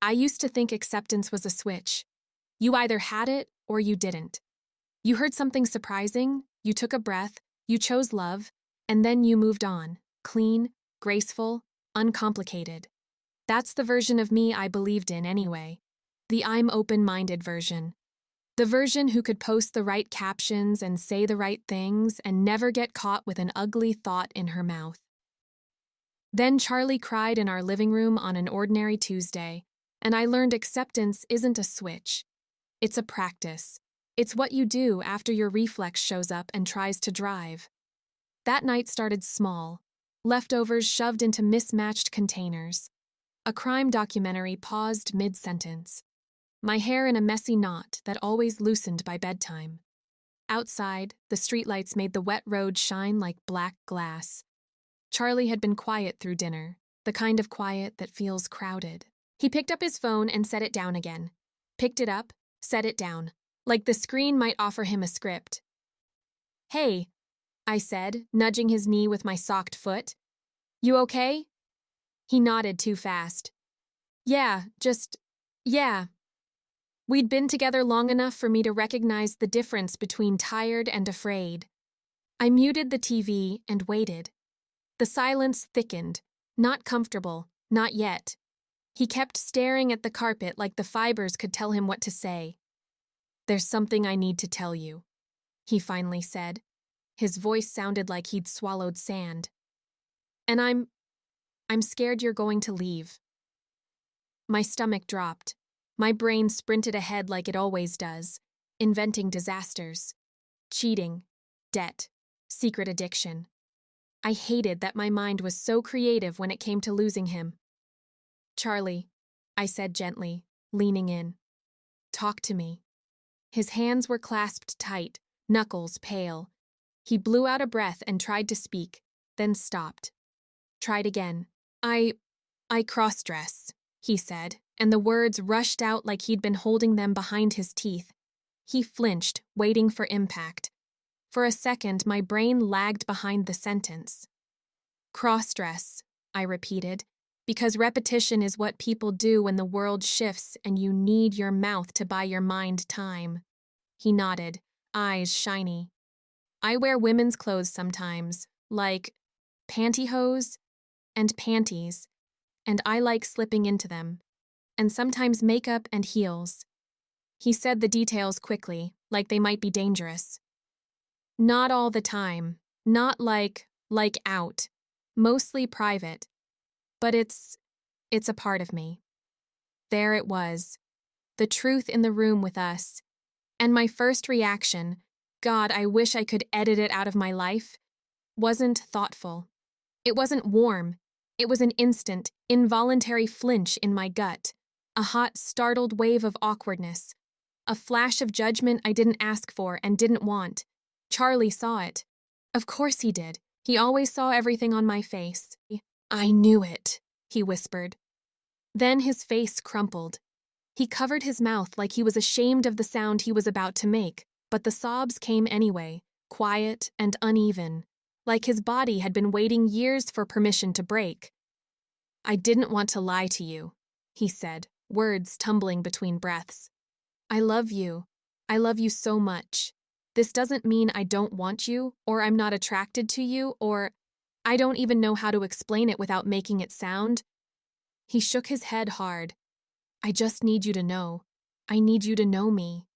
I used to think acceptance was a switch. You either had it or you didn't. You heard something surprising, you took a breath, you chose love, and then you moved on, clean, graceful, uncomplicated. That's the version of me I believed in anyway. The I'm open-minded version. The version who could post the right captions and say the right things and never get caught with an ugly thought in her mouth. Then Charlie cried in our living room on an ordinary Tuesday, and I learned acceptance isn't a switch. It's a practice. It's what you do after your reflex shows up and tries to drive. That night started small, leftovers shoved into mismatched containers. A crime documentary paused mid-sentence. My hair in a messy knot that always loosened by bedtime. Outside, the streetlights made the wet road shine like black glass. Charlie had been quiet through dinner, the kind of quiet that feels crowded. He picked up his phone and set it down again. Picked it up, set it down, like the screen might offer him a script. "Hey," I said, nudging his knee with my socked foot. "You okay?" He nodded too fast. Yeah. We'd been together long enough for me to recognize the difference between tired and afraid. I muted the TV and waited. The silence thickened, not comfortable, not yet. He kept staring at the carpet like the fibers could tell him what to say. "There's something I need to tell you," he finally said. His voice sounded like he'd swallowed sand. "And I'm scared you're going to leave." My stomach dropped. My brain sprinted ahead like it always does, inventing disasters. Cheating, debt, secret addiction. I hated that my mind was so creative when it came to losing him. "Charlie," I said gently, leaning in. "Talk to me." His hands were clasped tight, knuckles pale. He blew out a breath and tried to speak, then stopped. Tried again. I crossdress," he said, and the words rushed out like he'd been holding them behind his teeth. He flinched, waiting for impact. For a second, my brain lagged behind the sentence. "Crossdress," I repeated, because repetition is what people do when the world shifts and you need your mouth to buy your mind time. He nodded, eyes shiny. "I wear women's clothes sometimes, like pantyhose and panties, and I like slipping into them, and sometimes makeup and heels." He said the details quickly, like they might be dangerous. "Not all the time, not like out, mostly private, but it's a part of me." There it was, the truth in the room with us, and my first reaction, God, I wish I could edit it out of my life, wasn't thoughtful. It wasn't warm. It was an instant, involuntary flinch in my gut, a hot, startled wave of awkwardness, a flash of judgment I didn't ask for and didn't want. Charlie saw it. Of course he did. He always saw everything on my face. "I knew it," he whispered. Then his face crumpled. He covered his mouth like he was ashamed of the sound he was about to make, but the sobs came anyway, quiet and uneven, like his body had been waiting years for permission to break. "I didn't want to lie to you," he said, words tumbling between breaths. "I love you. I love you so much. This doesn't mean I don't want you, or I'm not attracted to you, or I don't even know how to explain it without making it sound." He shook his head hard. "I just need you to know. I need you to know me."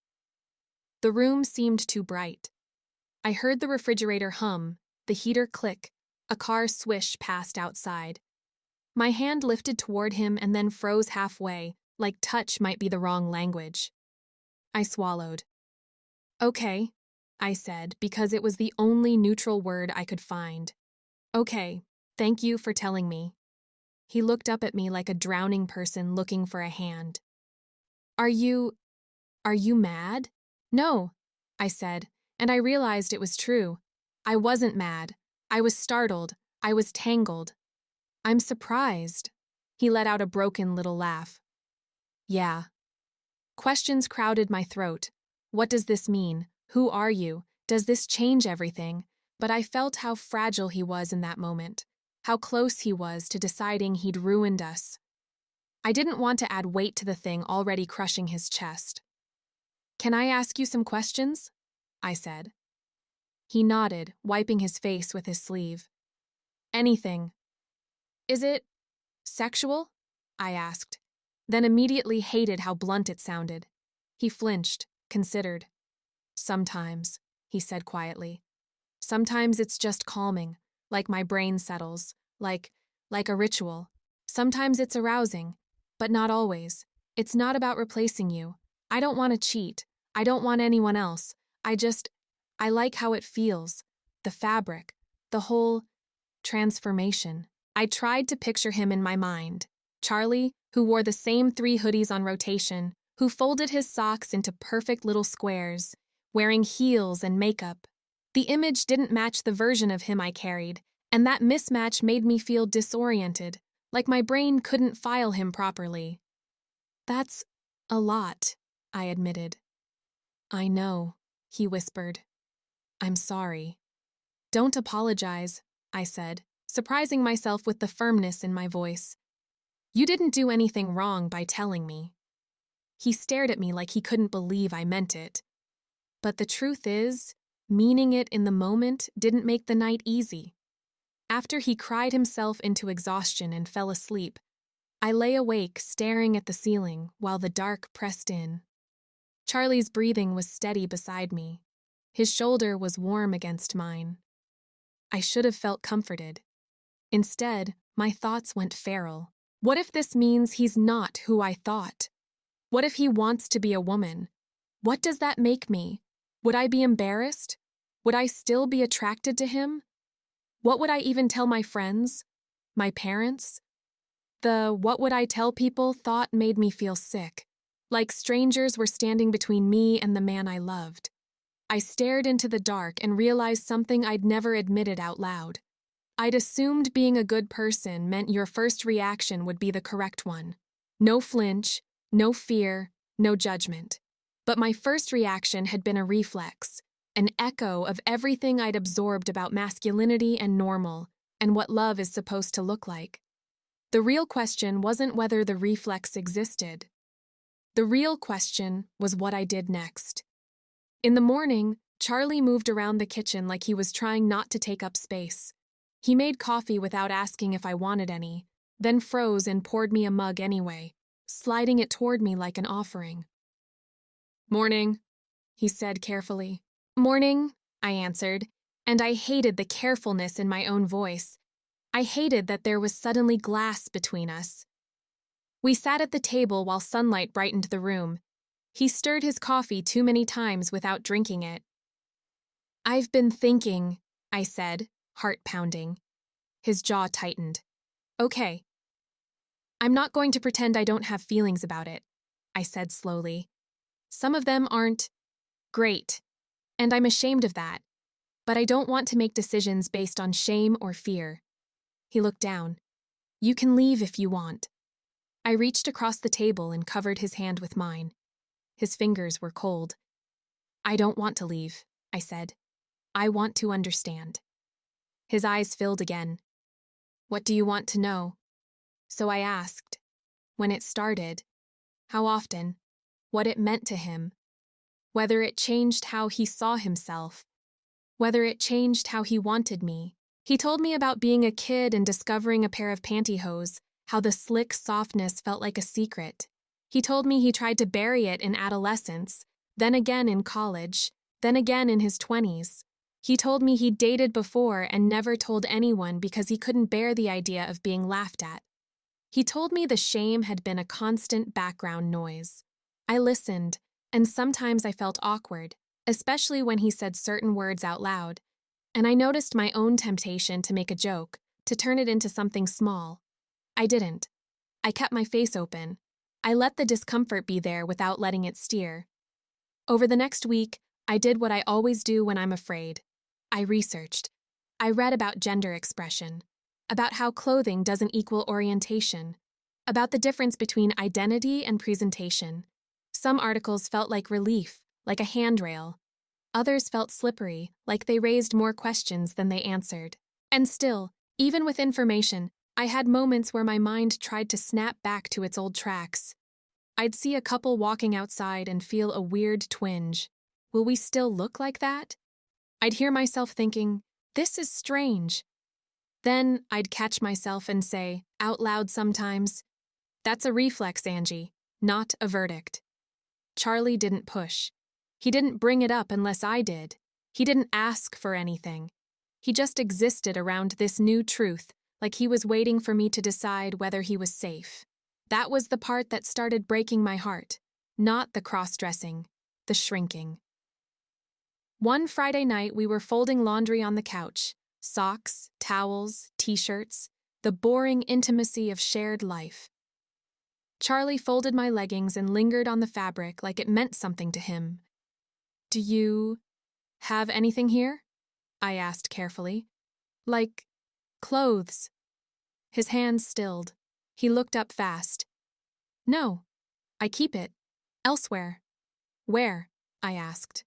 The room seemed too bright. I heard the refrigerator hum, the heater click, a car swish past outside. My hand lifted toward him and then froze halfway, like touch might be the wrong language. I swallowed. "Okay," I said, because it was the only neutral word I could find. "Okay, thank you for telling me." He looked up at me like a drowning person looking for a hand. Are you mad?" "No," I said, and I realized it was true. I wasn't mad. I was startled. I was tangled. "I'm surprised." He let out a broken little laugh. "Yeah." Questions crowded my throat. What does this mean? Who are you? Does this change everything? But I felt how fragile he was in that moment, how close he was to deciding he'd ruined us. I didn't want to add weight to the thing already crushing his chest. "Can I ask you some questions?" I said. He nodded, wiping his face with his sleeve. "Anything." "Is it sexual?" I asked, then immediately hated how blunt it sounded. He flinched, considered. "Sometimes," he said quietly. "Sometimes it's just calming, like my brain settles, like a ritual. Sometimes it's arousing, but not always. It's not about replacing you. I don't want to cheat. I don't want anyone else. I like how it feels, the fabric, the whole transformation." I tried to picture him in my mind. Charlie, who wore the same 3 hoodies on rotation, who folded his socks into perfect little squares, wearing heels and makeup. The image didn't match the version of him I carried, and that mismatch made me feel disoriented, like my brain couldn't file him properly. "That's a lot," I admitted. "I know," he whispered. "I'm sorry." "Don't apologize," I said, surprising myself with the firmness in my voice. "You didn't do anything wrong by telling me." He stared at me like he couldn't believe I meant it. But the truth is, meaning it in the moment didn't make the night easy. After he cried himself into exhaustion and fell asleep, I lay awake staring at the ceiling while the dark pressed in. Charlie's breathing was steady beside me. His shoulder was warm against mine. I should have felt comforted. Instead, my thoughts went feral. What if this means he's not who I thought? What if he wants to be a woman? What does that make me? Would I be embarrassed? Would I still be attracted to him? What would I even tell my friends? My parents? The "what would I tell people" thought made me feel sick, like strangers were standing between me and the man I loved. I stared into the dark and realized something I'd never admitted out loud. I'd assumed being a good person meant your first reaction would be the correct one. No flinch, no fear, no judgment. But my first reaction had been a reflex, an echo of everything I'd absorbed about masculinity and normal, and what love is supposed to look like. The real question wasn't whether the reflex existed. The real question was what I did next. In the morning, Charlie moved around the kitchen like he was trying not to take up space. He made coffee without asking if I wanted any, then froze and poured me a mug anyway, sliding it toward me like an offering. "Morning," he said carefully. "Morning," I answered, and I hated the carefulness in my own voice. I hated that there was suddenly glass between us. We sat at the table while sunlight brightened the room. He stirred his coffee too many times without drinking it. "I've been thinking," I said, heart pounding. His jaw tightened. "Okay. I'm not going to pretend I don't have feelings about it," I said slowly. "Some of them aren't great, and I'm ashamed of that, but I don't want to make decisions based on shame or fear." He looked down. "You can leave if you want." I reached across the table and covered his hand with mine. His fingers were cold. "I don't want to leave," I said. "I want to understand." His eyes filled again. "What do you want to know?" So I asked. When it started. How often. What it meant to him. Whether it changed how he saw himself. Whether it changed how he wanted me. He told me about being a kid and discovering a pair of pantyhose, how the slick softness felt like a secret. He told me he tried to bury it in adolescence, then again in college, then again in his 20s. He told me he'd dated before and never told anyone because he couldn't bear the idea of being laughed at. He told me the shame had been a constant background noise. I listened, and sometimes I felt awkward, especially when he said certain words out loud, and I noticed my own temptation to make a joke, to turn it into something small. I didn't. I kept my face open. I let the discomfort be there without letting it steer. Over the next week, I did what I always do when I'm afraid. I researched. I read about gender expression, about how clothing doesn't equal orientation, about the difference between identity and presentation. Some articles felt like relief, like a handrail. Others felt slippery, like they raised more questions than they answered. And still, even with information, I had moments where my mind tried to snap back to its old tracks. I'd see a couple walking outside and feel a weird twinge. Will we still look like that? I'd hear myself thinking, this is strange. Then I'd catch myself and say, out loud sometimes, that's a reflex, Angie, not a verdict. Charlie didn't push. He didn't bring it up unless I did. He didn't ask for anything. He just existed around this new truth, like he was waiting for me to decide whether he was safe. That was the part that started breaking my heart, not the cross-dressing, the shrinking. One Friday night, we were folding laundry on the couch. Socks, towels, t-shirts, the boring intimacy of shared life. Charlie folded my leggings and lingered on the fabric like it meant something to him. Do you have anything here? I asked carefully. Like clothes. His hands stilled. He looked up fast. No, I keep it. Elsewhere. Where? I asked.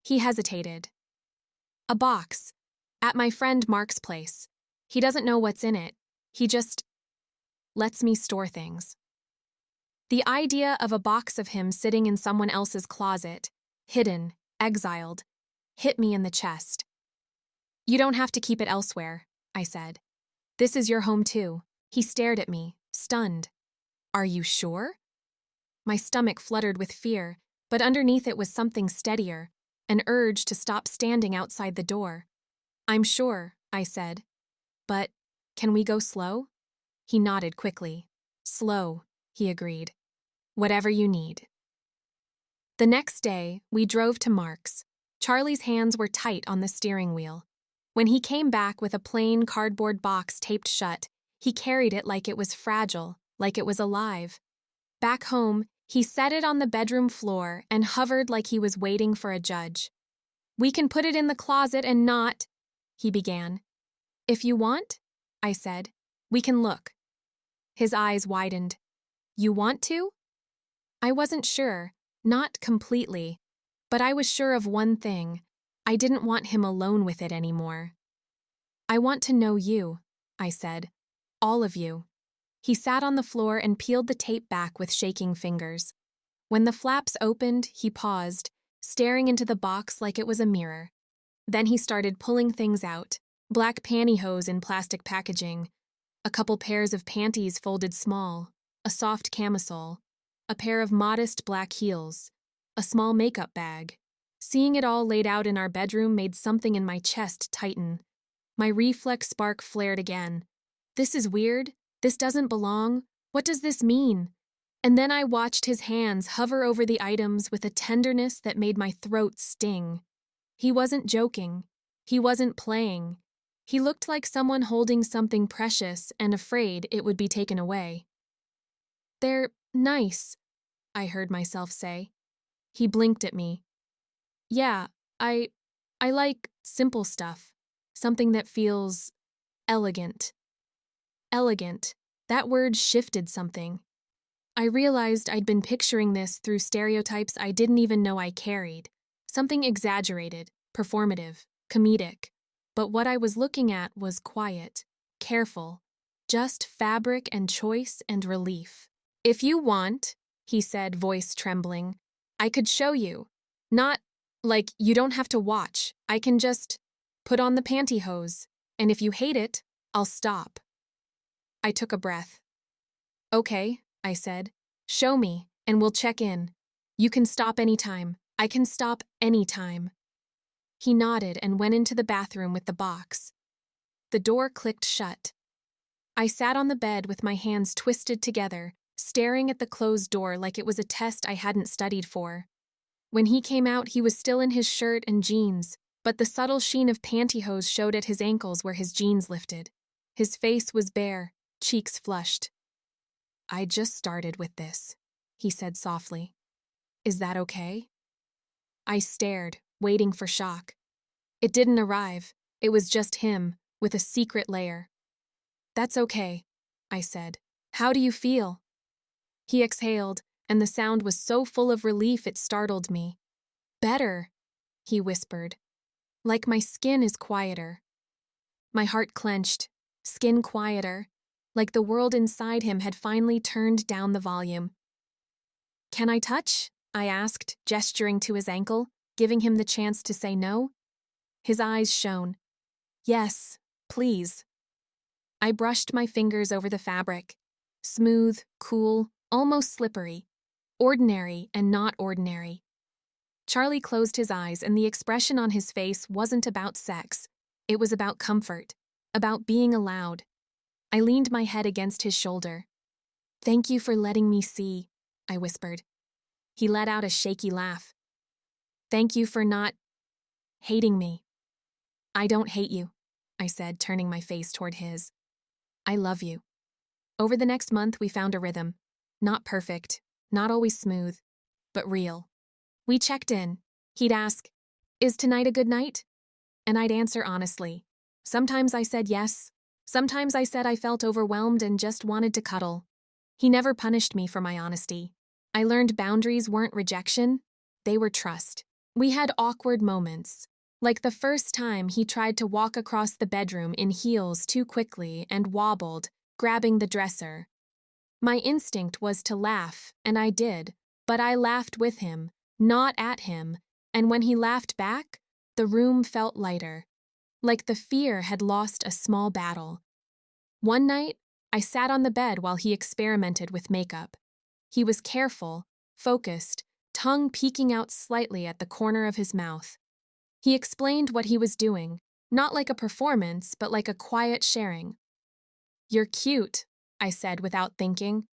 He hesitated. A box. At my friend Mark's place. He doesn't know what's in it. He just lets me store things. The idea of a box of him sitting in someone else's closet, hidden, exiled, hit me in the chest. You don't have to keep it elsewhere, I said. This is your home too. He stared at me, stunned. Are you sure? My stomach fluttered with fear, but underneath it was something steadier, an urge to stop standing outside the door. I'm sure, I said. But can we go slow? He nodded quickly. Slow, he agreed. Whatever you need. The next day, we drove to Mark's. Charlie's hands were tight on the steering wheel. When he came back with a plain cardboard box taped shut, he carried it like it was fragile, like it was alive. Back home, he set it on the bedroom floor and hovered like he was waiting for a judge. We can put it in the closet and not, he began. If you want, I said, we can look. His eyes widened. You want to? I wasn't sure, not completely, but I was sure of one thing. I didn't want him alone with it anymore. I want to know you, I said. All of you. He sat on the floor and peeled the tape back with shaking fingers. When the flaps opened, he paused, staring into the box like it was a mirror. Then he started pulling things out, black pantyhose in plastic packaging, a couple pairs of panties folded small, a soft camisole, a pair of modest black heels, a small makeup bag. Seeing it all laid out in our bedroom made something in my chest tighten. My reflex spark flared again. This is weird. This doesn't belong. What does this mean? And then I watched his hands hover over the items with a tenderness that made my throat sting. He wasn't joking. He wasn't playing. He looked like someone holding something precious and afraid it would be taken away. They're nice, I heard myself say. He blinked at me. Yeah, I like simple stuff. Something that feels elegant. Elegant. That word shifted something. I realized I'd been picturing this through stereotypes I didn't even know I carried. Something exaggerated, performative, comedic. But what I was looking at was quiet, careful, just fabric and choice and relief. If you want, he said, voice trembling, I could show you. Not like you don't have to watch. I can just put on the pantyhose, and if you hate it, I'll stop. I took a breath. Okay, I said. Show me, and we'll check in. You can stop anytime. I can stop anytime. He nodded and went into the bathroom with the box. The door clicked shut. I sat on the bed with my hands twisted together, staring at the closed door like it was a test I hadn't studied for. When he came out, he was still in his shirt and jeans, but the subtle sheen of pantyhose showed at his ankles where his jeans lifted. His face was bare, cheeks flushed. I just started with this, he said softly. Is that okay? I stared, waiting for shock. It didn't arrive. It was just him, with a secret layer. That's okay, I said. How do you feel? He exhaled, and the sound was so full of relief it startled me. Better, he whispered. Like my skin is quieter. My heart clenched. Skin quieter. like the world inside him had finally turned down the volume. "Can I touch?" I asked, gesturing to his ankle, giving him the chance to say no. His eyes shone. "Yes, please." I brushed my fingers over the fabric. Smooth, cool, almost slippery. Ordinary and not ordinary. Charlie closed his eyes, and the expression on his face wasn't about sex. It was about comfort, about being allowed. I leaned my head against his shoulder. "Thank you for letting me see," I whispered. He let out a shaky laugh. "Thank you for not hating me." "I don't hate you," I said, turning my face toward his. "I love you." Over the next month, we found a rhythm. Not perfect, not always smooth, but real. We checked in. He'd ask, "Is tonight a good night?" And I'd answer honestly. Sometimes I said yes. Sometimes I said I felt overwhelmed and just wanted to cuddle. He never punished me for my honesty. I learned boundaries weren't rejection, they were trust. We had awkward moments, like the first time he tried to walk across the bedroom in heels too quickly and wobbled, grabbing the dresser. My instinct was to laugh, and I did, but I laughed with him, not at him, and when he laughed back, the room felt lighter, like the fear had lost a small battle. One night, I sat on the bed while he experimented with makeup. He was careful, focused, tongue peeking out slightly at the corner of his mouth. He explained what he was doing, not like a performance, but like a quiet sharing. "You're cute," I said without thinking.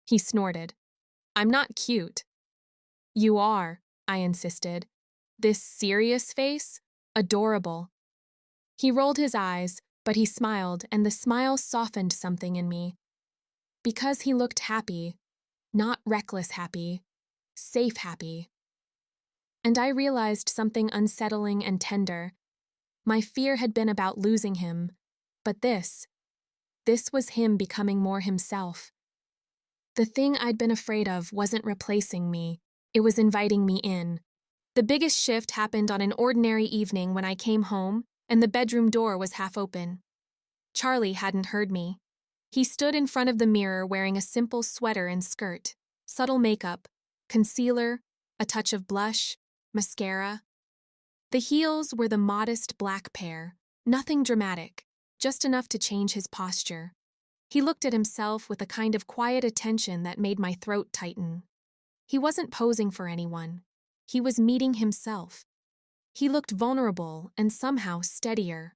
He snorted. "I'm not cute." "You are," I insisted. "This serious face? Adorable." He rolled his eyes, but he smiled, and the smile softened something in me. Because he looked happy, not reckless happy, safe happy. And I realized something unsettling and tender. My fear had been about losing him, but this was him becoming more himself. The thing I'd been afraid of wasn't replacing me, it was inviting me in. The biggest shift happened on an ordinary evening when I came home and the bedroom door was half open. Charlie hadn't heard me. He stood in front of the mirror wearing a simple sweater and skirt, subtle makeup, concealer, a touch of blush, mascara. The heels were the modest black pair, nothing dramatic, just enough to change his posture. He looked at himself with a kind of quiet attention that made my throat tighten. He wasn't posing for anyone. He was meeting himself. He looked vulnerable and somehow steadier.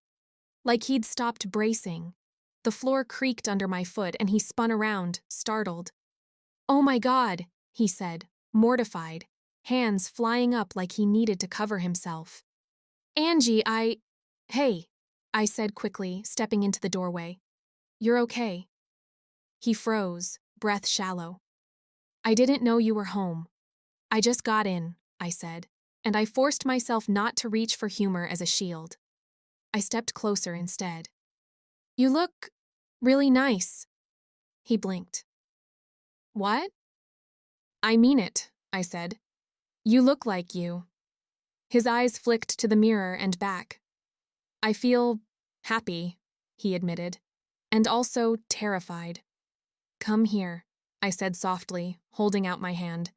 Like he'd stopped bracing. The floor creaked under my foot and he spun around, startled. "Oh my God," he said, mortified, hands flying up like he needed to cover himself. "Angie, Hey," I said quickly, stepping into the doorway. "You're okay." He froze, breath shallow. "I didn't know you were home. I just got in," I said, and I forced myself not to reach for humor as a shield. I stepped closer instead. "You look really nice." He blinked. "What?" "I mean it," I said. "You look like you." His eyes flicked to the mirror and back. "I feel happy," he admitted, and also terrified. "Come here," I said softly, holding out my hand.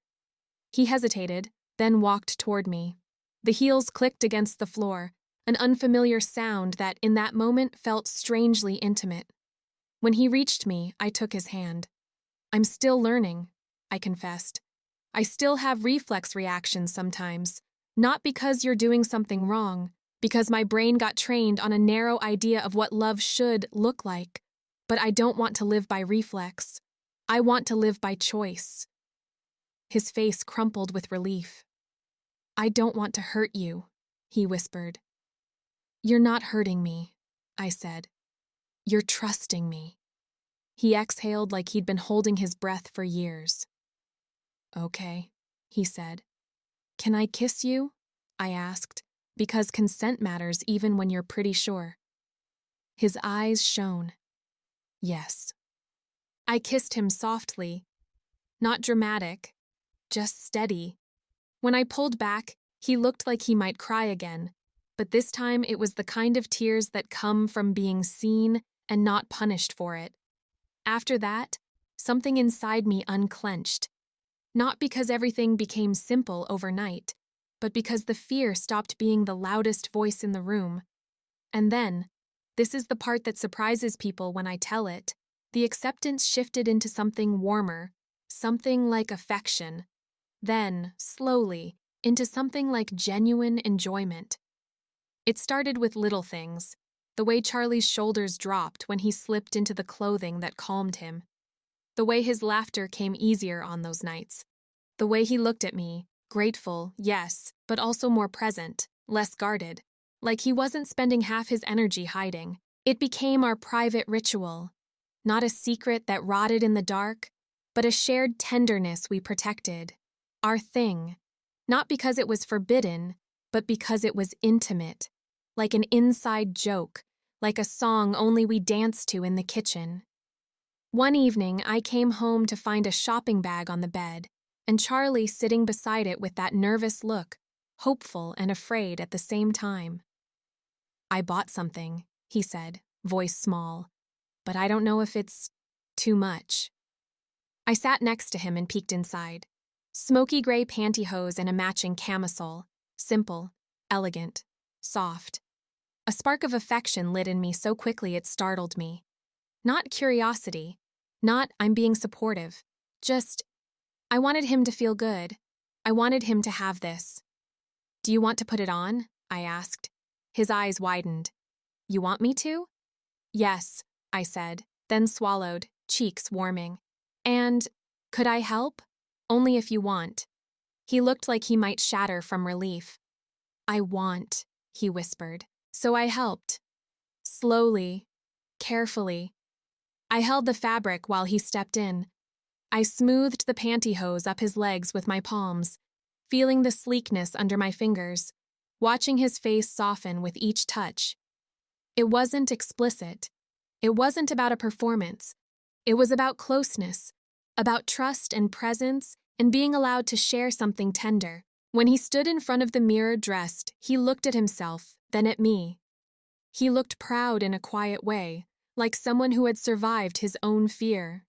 He hesitated, then walked toward me. The heels clicked against the floor, an unfamiliar sound that in that moment felt strangely intimate. When he reached me, I took his hand. "I'm still learning," I confessed. "I still have reflex reactions sometimes, not because you're doing something wrong, because my brain got trained on a narrow idea of what love should look like. But I don't want to live by reflex. I want to live by choice." His face crumpled with relief. "I don't want to hurt you," he whispered. "You're not hurting me," I said. "You're trusting me." He exhaled like he'd been holding his breath for years. "Okay," he said. "Can I kiss you?" I asked, because consent matters even when you're pretty sure. His eyes shone. Yes. I kissed him softly. Not dramatic, just steady. When I pulled back, he looked like he might cry again, but this time it was the kind of tears that come from being seen and not punished for it. After that, something inside me unclenched. Not because everything became simple overnight, but because the fear stopped being the loudest voice in the room. And then, this is the part that surprises people when I tell it, the acceptance shifted into something warmer, something like affection. Then, slowly, into something like genuine enjoyment. It started with little things, the way Charlie's shoulders dropped when he slipped into the clothing that calmed him, the way his laughter came easier on those nights, the way he looked at me, grateful, yes, but also more present, less guarded, like he wasn't spending half his energy hiding. It became our private ritual, not a secret that rotted in the dark, but a shared tenderness we protected, our thing, not because it was forbidden, but because it was intimate, like an inside joke, like a song only we danced to in the kitchen. One evening, I came home to find a shopping bag on the bed, and Charlie sitting beside it with that nervous look, hopeful and afraid at the same time. "I bought something," he said, voice small, "but I don't know if it's too much." I sat next to him and peeked inside. Smoky gray pantyhose and a matching camisole, simple, elegant, soft. A spark of affection lit in me so quickly it startled me. Not curiosity, not I'm being supportive, just I wanted him to feel good. I wanted him to have this. "Do you want to put it on?" I asked. His eyes widened. "You want me to?" "Yes," I said, then swallowed, cheeks warming. "And could I help? Only if you want." He looked like he might shatter from relief. "I want," he whispered. So I helped. Slowly, carefully. I held the fabric while he stepped in. I smoothed the pantyhose up his legs with my palms, feeling the sleekness under my fingers, watching his face soften with each touch. It wasn't explicit. It wasn't about a performance. It was about closeness, about trust and presence and being allowed to share something tender. When he stood in front of the mirror dressed, he looked at himself, then at me. He looked proud in a quiet way, like someone who had survived his own fear.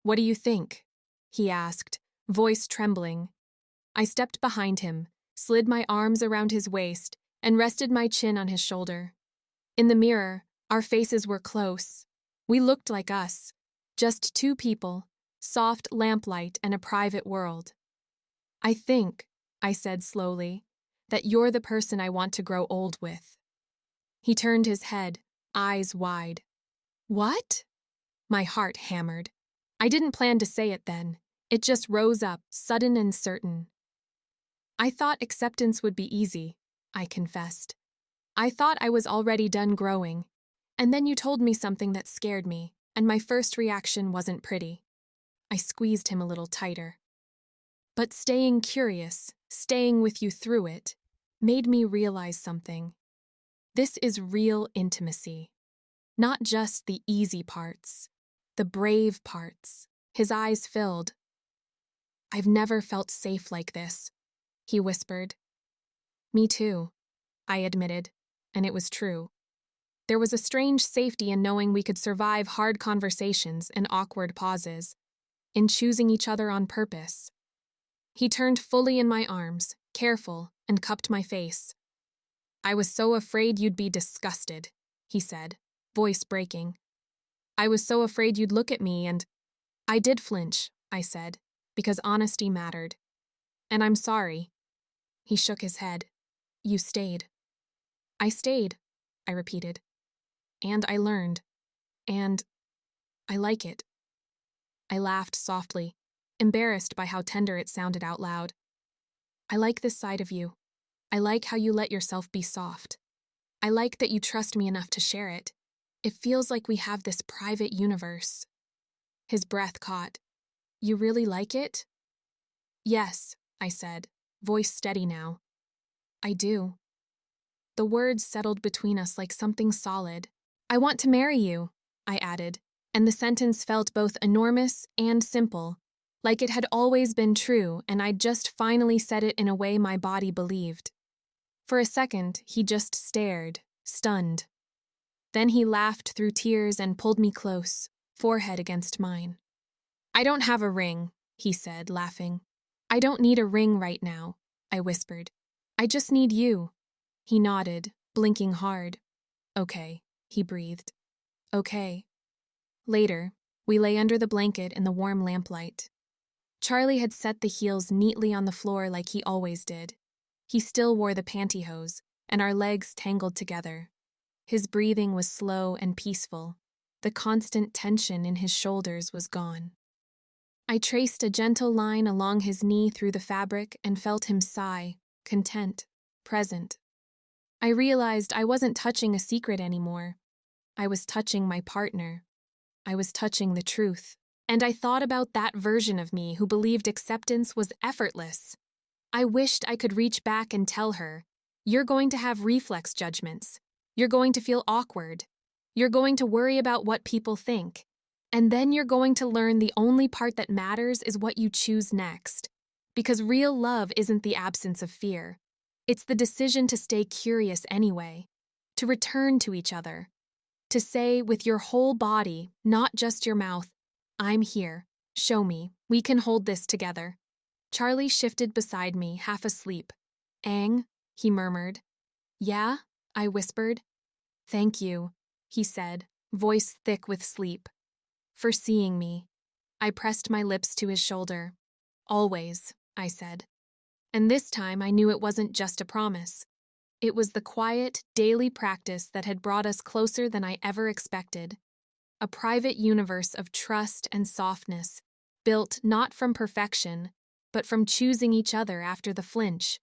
"What do you think?" he asked, voice trembling. I stepped behind him, slid my arms around his waist, and rested my chin on his shoulder. In the mirror, our faces were close. We looked like us, just two people, soft lamplight and a private world. "I think," I said slowly, "that you're the person I want to grow old with." He turned his head, eyes wide. "What?" My heart hammered. I didn't plan to say it then. It just rose up, sudden and certain. "I thought acceptance would be easy," I confessed. "I thought I was already done growing. And then you told me something that scared me, and my first reaction wasn't pretty." I squeezed him a little tighter. "But staying curious, staying with you through it, made me realize something. This is real intimacy. Not just the easy parts, the brave parts." His eyes filled. "I've never felt safe like this," he whispered. "Me too," I admitted, and it was true. There was a strange safety in knowing we could survive hard conversations and awkward pauses, in choosing each other on purpose. He turned fully in my arms, careful, and cupped my face. "I was so afraid you'd be disgusted," he said, voice breaking. "I was so afraid you'd look at me and—" "I did flinch," I said, because honesty mattered. "And I'm sorry." He shook his head. "You stayed." "I stayed," I repeated. "And I learned. And I like it." I laughed softly, embarrassed by how tender it sounded out loud. "I like this side of you. I like how you let yourself be soft. I like that you trust me enough to share it. It feels like we have this private universe." His breath caught. "You really like it?" "Yes," I said, voice steady now. "I do." The words settled between us like something solid. "I want to marry you," I added, and the sentence felt both enormous and simple, like it had always been true and I'd just finally said it in a way my body believed. For a second, he just stared, stunned. Then he laughed through tears and pulled me close. forehead against mine. "I don't have a ring," he said, laughing. "I don't need a ring right now," I whispered. "I just need you." He nodded, blinking hard. "Okay," he breathed. "Okay." Later, we lay under the blanket in the warm lamplight. Charlie had set the heels neatly on the floor like he always did. He still wore the pantyhose, and our legs tangled together. His breathing was slow and peaceful. The constant tension in his shoulders was gone. I traced a gentle line along his knee through the fabric and felt him sigh, content, present. I realized I wasn't touching a secret anymore. I was touching my partner. I was touching the truth. And I thought about that version of me who believed acceptance was effortless. I wished I could reach back and tell her, "You're going to have reflex judgments. You're going to feel awkward. You're going to worry about what people think. And then you're going to learn the only part that matters is what you choose next. Because real love isn't the absence of fear. It's the decision to stay curious anyway, to return to each other, to say with your whole body, not just your mouth, 'I'm here. Show me. We can hold this together.'" Charlie shifted beside me, half asleep. "Aang," he murmured. "Yeah?" I whispered. "Thank you," he said, voice thick with sleep. "For seeing me." I pressed my lips to his shoulder. "Always," I said. And this time I knew it wasn't just a promise. It was the quiet, daily practice that had brought us closer than I ever expected. A private universe of trust and softness, built not from perfection, but from choosing each other after the flinch.